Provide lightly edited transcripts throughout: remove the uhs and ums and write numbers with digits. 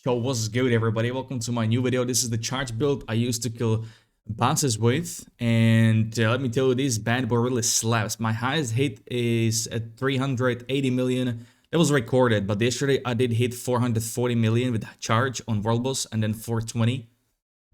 Yo, what's good everybody? Welcome to my new video. This is the charge build I used to kill bosses with, and let me tell you, this bad boy really slaps. My highest hit is at 380 million. That was recorded, but yesterday I did hit 440 million with charge on World Boss and then 420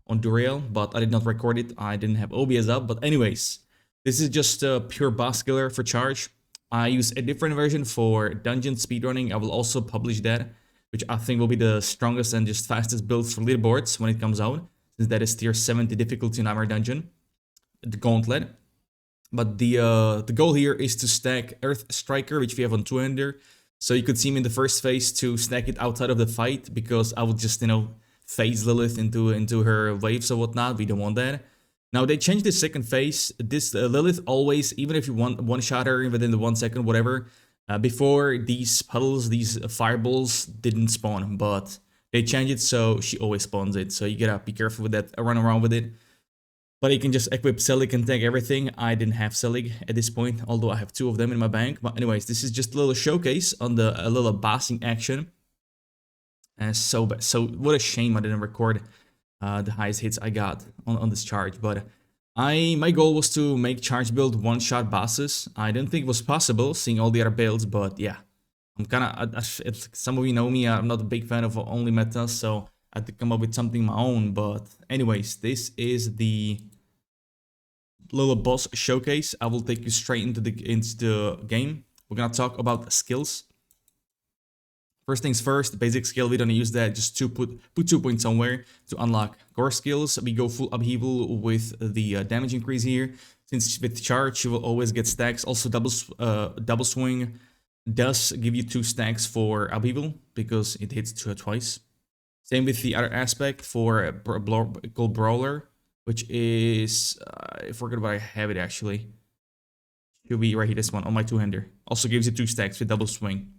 on Duriel, but I did not record it. I didn't have OBS up, but anyways, this is just a pure boss killer for charge. I use a different version for dungeon speedrunning. I will also publish that, which I think will be the strongest and just fastest build for leaderboards when it comes out, since that is tier 70 difficulty Nightmare Dungeon, the Gauntlet. But the goal here is to stack Earth Striker, which we have on two-hander. So you could see me in the first phase to stack it outside of the fight, because I would just, phase Lilith into her waves or whatnot. We don't want that. Now they changed the second phase. This Lilith always, even if you one-shot her within the 1 second, whatever, before these puddles, these fireballs didn't spawn, but they changed it so she always spawns it. So you gotta be careful with that, run around with it. But you can just equip Selig and tank everything. I didn't have Selig at this point, although I have 2 of them in my bank. But anyways, this is just a little showcase on a little bossing action. And so what a shame I didn't record the highest hits I got on this charge. But my goal was to make charge build one-shot bosses. I didn't think it was possible, seeing all the other builds, but yeah. I'm some of you know me, I'm not a big fan of only metas, so I had to come up with something my own. But anyways, this is the little boss showcase. I will take you straight into the game. We're gonna talk about skills. First things first, basic skill, we don't use that, just to put 2 points somewhere to unlock core skills. We go full upheaval with the damage increase here. Since with charge, you will always get stacks. Also, double swing does give you 2 stacks for upheaval, because it hits twice. Same with the other aspect for called Brawler, which is, I forgot what I have it actually. Should be right here, this one, on my two-hander. Also gives you 2 stacks with double swing.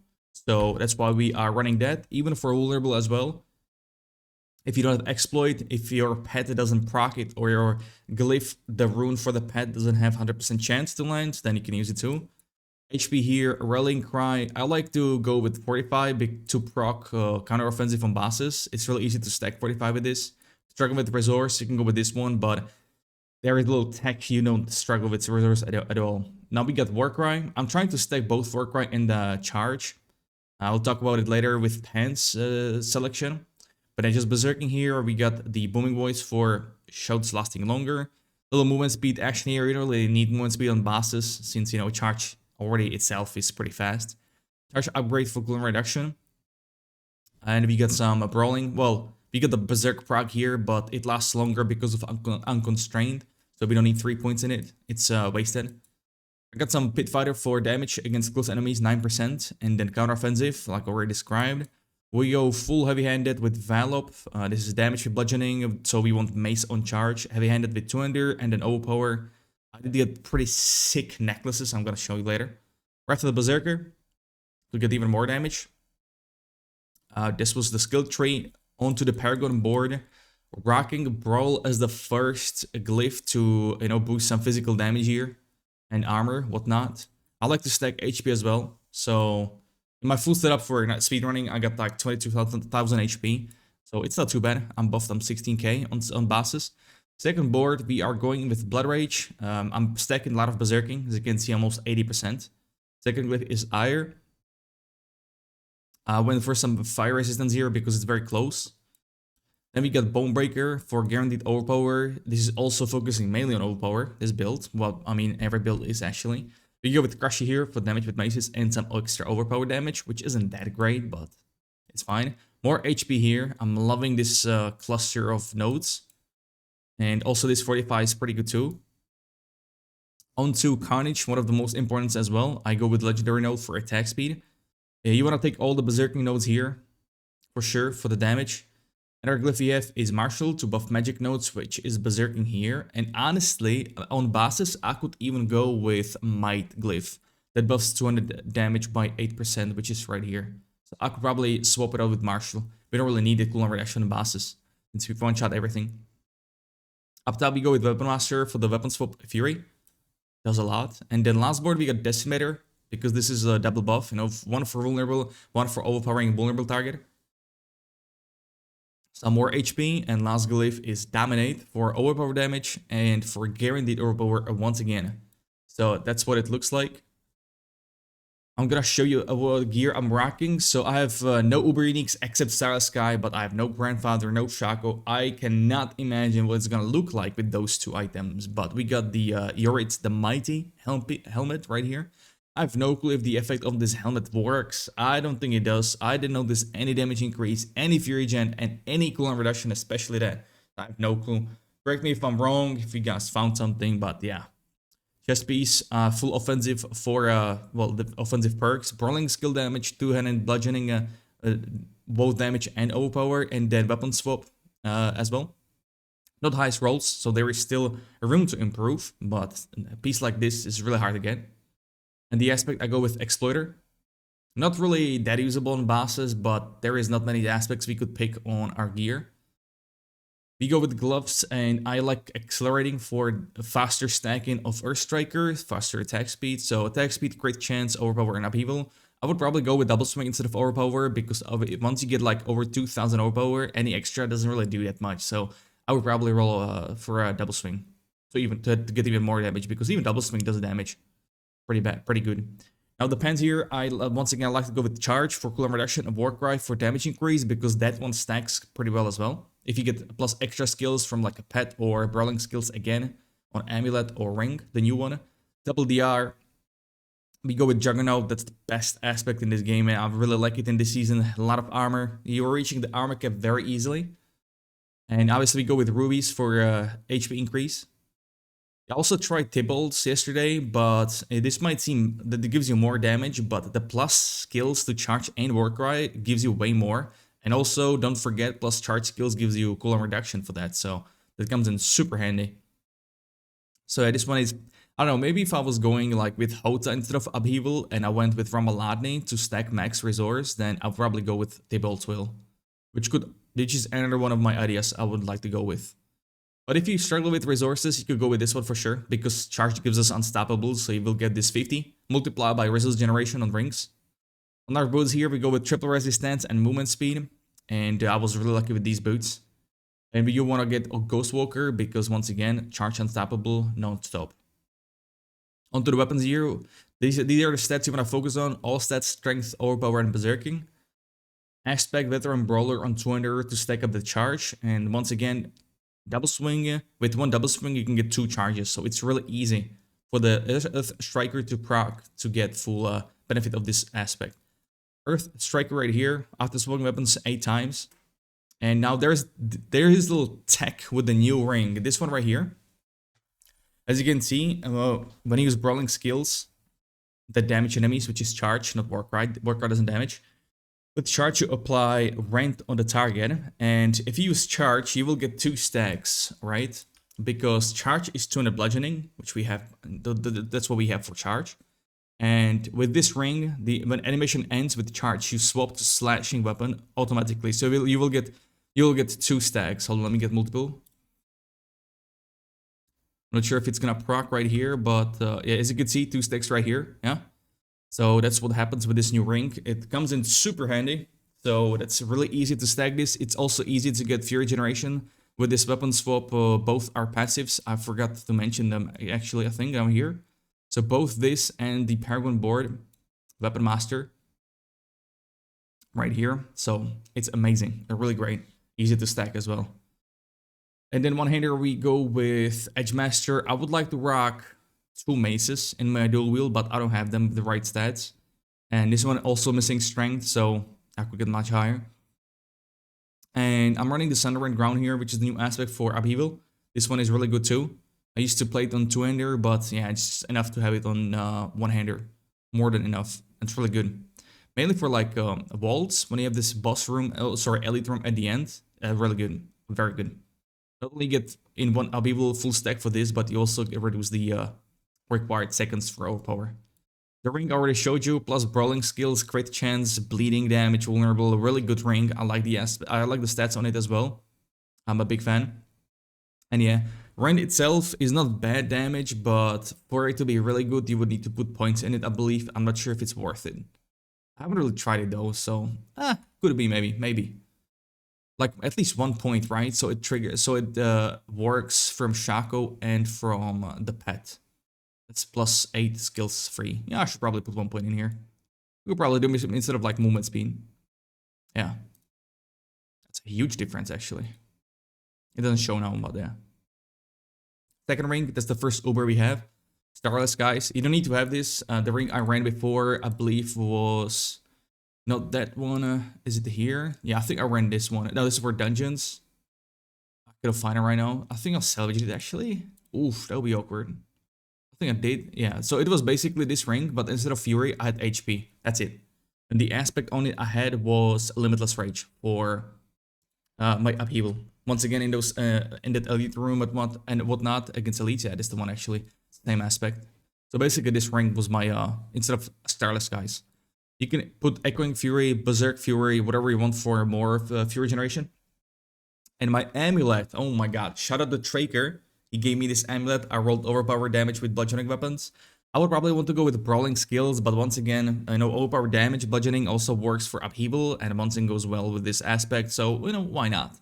So that's why we are running that, even for vulnerable as well. If you don't have exploit, if your pet doesn't proc it, or your glyph, the rune for the pet, doesn't have 100% chance to land, then you can use it too. HP here, Rallying Cry. I like to go with 45 to proc counter-offensive on bosses. It's really easy to stack 45 with this. Struggle with Resource, you can go with this one, but there is a little tech, you don't struggle with Resource at all. Now we got Warcry. I'm trying to stack both Warcry and the Charge. I'll talk about it later with Pants selection. But then just berserking here, we got the booming voice for shouts lasting longer. Little movement speed action here. You don't really need movement speed on bosses, since charge already itself is pretty fast. Charge upgrade for cooldown reduction. And we got some brawling. Well, we got the berserk proc here, but it lasts longer because of unconstrained. So we don't need 3 points in it. It's wasted. I got some Pit Fighter for damage against close enemies, 9%, and then counteroffensive, like already described. We go full heavy-handed with Valop. This is damage with bludgeoning, so we want mace on charge. Heavy-handed with two-hander, and then overpower. I did get pretty sick necklaces, I'm gonna show you later. Right after the Berserker, to get even more damage. This was the skill tree onto the Paragon board. Rocking Brawl as the first glyph to, boost some physical damage here. And armor, whatnot. I like to stack HP as well. So in my full setup for speedrunning, I got like 22,000 HP. So it's not too bad. I'm buffed, I'm 16k on bosses. Second board, we are going with Blood Rage. I'm stacking a lot of Berserking, as you can see, almost 80%. Second glyph is Ire. I went for some fire resistance here because it's very close. Then we got Bonebreaker for guaranteed overpower. This is also focusing mainly on overpower, this build. Well, I mean, every build is actually. We go with Crusher here for damage with maces and some extra overpower damage, which isn't that great, but it's fine. More HP here. I'm loving this cluster of nodes. And also this 45 is pretty good too. On to Carnage, one of the most important as well. I go with Legendary node for attack speed. You want to take all the Berserking nodes here, for sure, for the damage. Another glyph we have is Martial to buff magic nodes, which is berserking here. And honestly, on bosses, I could even go with Might glyph. That buffs 200 damage by 8%, which is right here. So I could probably swap it out with Martial. We don't really need the cooldown reduction on bosses, since we one-shot everything. Up top, we go with Weapon Master for the weapon swap Fury. Does a lot. And then last board, we got Decimator, because this is a double buff. One for vulnerable, one for overpowering vulnerable target. some more HP, and last glyph is Dominate for overpower damage and for guaranteed overpower once again. So that's what it looks like. I'm gonna show you what gear I'm rocking. So I have no Uber Uniques except Sarah Sky, but I have no Grandfather, no Shaco. I cannot imagine what it's gonna look like with those two items. But we got the Yoritz the Mighty helmet right here. I have no clue if the effect of this helmet works. I don't think it does. I didn't notice any damage increase, any fury gen, and any cooldown reduction, especially that. I have no clue. Correct me if I'm wrong, if you guys found something, but yeah. Chest piece, full offensive for, well, the offensive perks. Brawling skill damage, two-handed bludgeoning, both damage and overpower, and then weapon swap as well. Not highest rolls, so there is still room to improve, but a piece like this is really hard to get. And the aspect, I go with Exploiter. Not really that usable on bosses, but there is not many aspects we could pick on our gear. We go with gloves, and I like accelerating for faster stacking of Earth Striker, faster attack speed. So attack speed, crit chance, overpower, and upheaval. I would probably go with double swing instead of overpower because once you get like over 2,000 overpower, any extra doesn't really do that much. So I would probably roll for a double swing, so even to get even more damage, because even double swing does damage. Pretty bad, pretty good. Now the pants here, once again I like to go with charge for cooldown reduction and war cry for damage increase, because that one stacks pretty well as well. If you get plus extra skills from like a pet or brawling skills again on amulet or ring, the new one. Double DR. We go with Juggernaut. That's the best aspect in this game, and I really like it in this season. A lot of armor. You're reaching the armor cap very easily. And obviously we go with rubies for HP increase. I also tried Tibbles yesterday, but this might seem that it gives you more damage, but the plus skills to charge and warcry gives you way more. And also, don't forget, plus charge skills gives you cooldown reduction for that, so that comes in super handy. So yeah, this one is, I don't know, maybe if I was going like with Hota instead of Upheaval, and I went with Ramaladni to stack max resource, then I'll probably go with Tibalt's Will, which is another one of my ideas I would like to go with. But if you struggle with resources, you could go with this one for sure, because charge gives us unstoppable, so you will get this 50, multiplied by resource generation on rings. On our boots here, we go with triple resistance and movement speed, and I was really lucky with these boots. And you want to get a Ghost Walker, because once again, charge unstoppable, non-stop. Onto the weapons here, these are the stats you want to focus on, all stats, strength, overpower, and berserking. Aspect, veteran, brawler on 200 to stack up the charge, and once again, double swing. With one double swing, you can get 2 charges, so it's really easy for the Earth Striker to proc to get full benefit of this aspect. Earth Striker right here, after swinging weapons 8 times. And now there is little tech with the new ring. This one right here. As you can see, when you use brawling skills that damage enemies, which is charge, not Warcry. Warcry doesn't damage. With charge, you apply rent on the target, and if you use charge, you will get 2 stacks, right? Because charge is 200 bludgeoning, which we have. That's what we have for charge. And with this ring, when animation ends with charge, you swap to slashing weapon automatically. So you will get 2 stacks. Hold on, let me get multiple. I'm not sure if it's gonna proc right here, but yeah, as you can see, 2 stacks right here. Yeah. So that's what happens with this new ring. It comes in super handy. So that's really easy to stack this. It's also easy to get Fury Generation with this weapon swap. Both are passives. I forgot to mention them. Actually, I think I'm here. So both this and the Paragon board, Weapon Master, right here. So it's amazing. They're really great. Easy to stack as well. And then one-hander, we go with Edge Master. I would like to rock 2 maces in my dual wheel, but I don't have them with the right stats. And this one also missing strength, so I could get much higher. And I'm running the Sunderland Ground here, which is the new aspect for Upheaval. This one is really good too. I used to play it on 2-hander, but yeah, it's enough to have it on 1-hander. More than enough. It's really good. Mainly for like vaults, when you have this boss room, elite room at the end. Really good. Very good. Not only get in one Upheaval full stack for this, but you also reduce the required seconds for overpower. The ring I already showed you, plus brawling skills, crit chance, bleeding damage, vulnerable, a really good ring. I like the stats on it as well. I'm a big fan. And yeah, rend itself is not bad damage, but for it to be really good, you would need to put points in it, I believe. I'm not sure if it's worth it. I haven't really tried it though, so could it be maybe. like at least 1 point, right? So it triggers, so it works from Shaco and from the pet. It's +8 skills free. Yeah, I should probably put 1 point in here. We could probably do it instead of like movement speed. Yeah, that's a huge difference actually. It doesn't show now, but yeah. Second ring, that's the first Uber we have. Starless, guys. You don't need to have this. The ring I ran before, I believe, was not that one. Is it here? Yeah, I think I ran this one. No, this is for dungeons. I could find it right now. I think I'll salvage it actually. Oof, that would be awkward. I think I did. Yeah, so it was basically this ring, but instead of Fury, I had HP. That's it. And the aspect on it I had was Limitless Rage for my upheaval. Once again, in those in that elite room and whatnot against elites, yeah, this is the one actually. Same aspect. So basically, this rank was my instead of Starless, guys. You can put Echoing Fury, Berserk Fury, whatever you want for more Fury generation. And my amulet, oh my god, shout out to Traker. He gave me this amulet. I rolled overpower damage with bludgeoning weapons. I would probably want to go with brawling skills, but once again, I know overpower damage, bludgeoning also works for upheaval, and once again goes well with this aspect, so, you know, why not?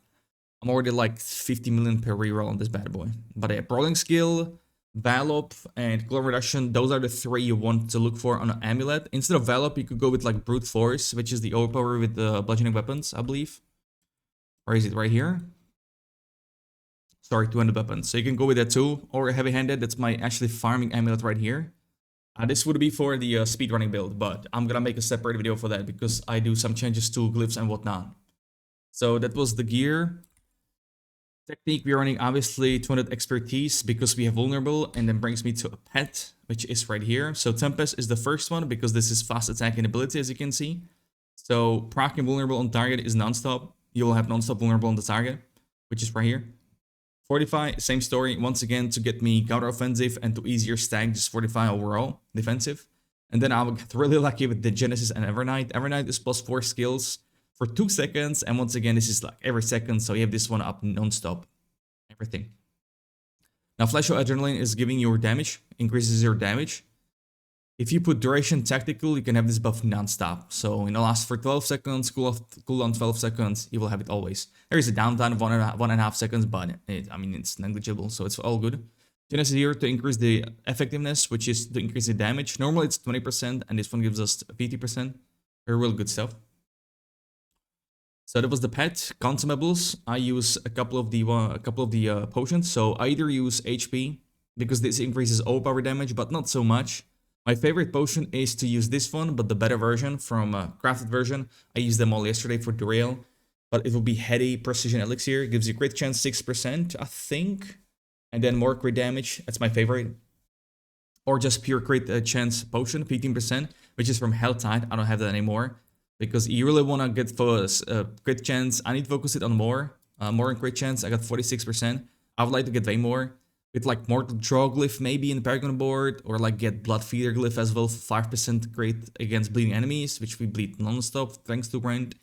I'm already like 50 million per reroll on this bad boy. But yeah, brawling skill, Valop, and Glow Reduction, those are the three you want to look for on an amulet. Instead of Valop, you could go with like Brute Force, which is the overpower with the bludgeoning weapons, I believe. Or is it right here? Sorry, 200 weapons. So you can go with that too. Or Heavy-Handed, that's my actually farming amulet right here. This would be for the speedrunning build, but I'm gonna make a separate video for that because I do some changes to glyphs and whatnot. So that was the gear. Technique, we're running obviously 200 expertise because we have vulnerable, and then brings me to a pet, which is right here. So Tempest is the first one because this is fast attacking ability, as you can see. So proc and vulnerable on target is non-stop. You will have non-stop vulnerable on the target, which is right here. Fortify, same story, once again to get me counter offensive and to easier stack just Fortify overall defensive. And then I will get really lucky with the Genesis and Evernight. Evernight is +4 skills for 2 seconds, and once again this is like every second, so you have this one up non-stop. Everything. Now Flash of Adrenaline is giving your damage, increases your damage. If you put Duration Tactical, you can have this buff non-stop. So it'll last for 12 seconds, cooldown 12 seconds, you will have it always. There is a downtime of 1.5 seconds, but I mean, it's negligible, so it's all good. Genesis here to increase the effectiveness, which is to increase the damage. Normally it's 20%, and this one gives us 50%. Very real good stuff. So that was the pet. Consumables, I use a couple of the potions. So I either use HP, because this increases overpower damage, but not so much. My favorite potion is to use this one, but the better version from crafted version. I used them all yesterday for Derail, but it will be Heady Precision Elixir. It gives you crit chance 6%, I think, and then more crit damage. That's my favorite. Or just pure crit chance potion, 15%, which is from Helltide. I don't have that anymore because you really want to get crit chance. I need to focus it on more in crit chance. I got 46%. I would like to get way more. With like Mortal Draw Glyph maybe in the Paragon board, or like get Blood Feeder Glyph as well for 5% crit against bleeding enemies, which we bleed non-stop thanks to Brand.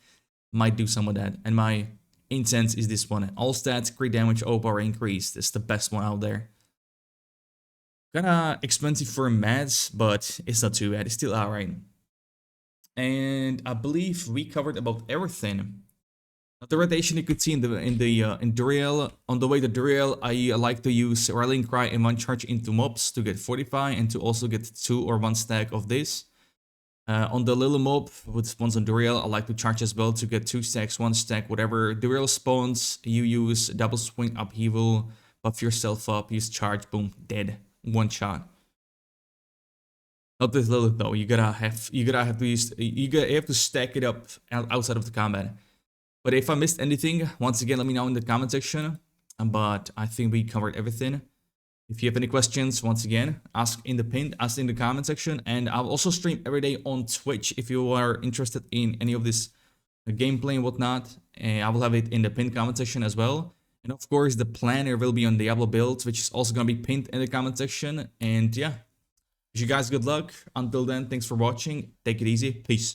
Might do some of that. And my incense is this one. All stats, crit damage, overpower increased. It's the best one out there. Kinda expensive for mads, but it's not too bad. It's still alright. And I believe we covered about everything. The rotation you could see in Derail. On the way to Derail, I like to use Rallying Cry and 1 charge into mobs to get Fortify and to also get 2 or 1 stack of this. On the little mob, with ones on Derail, I like to charge as well to get 2 stacks, 1 stack, whatever. Derail spawns, you use double swing upheaval, buff yourself up, use charge, boom, dead, 1 shot. Not with Lilith though. You have to stack it up outside of the combat. But if I missed anything, once again, let me know in the comment section. But I think we covered everything. If you have any questions, once again, ask in the comment section. And I'll also stream every day on Twitch if you are interested in any of this gameplay and whatnot. And I will have it in the pinned comment section as well. And of course, the planner will be on Diablo builds, which is also going to be pinned in the comment section. And yeah, wish you guys good luck. Until then, thanks for watching. Take it easy. Peace.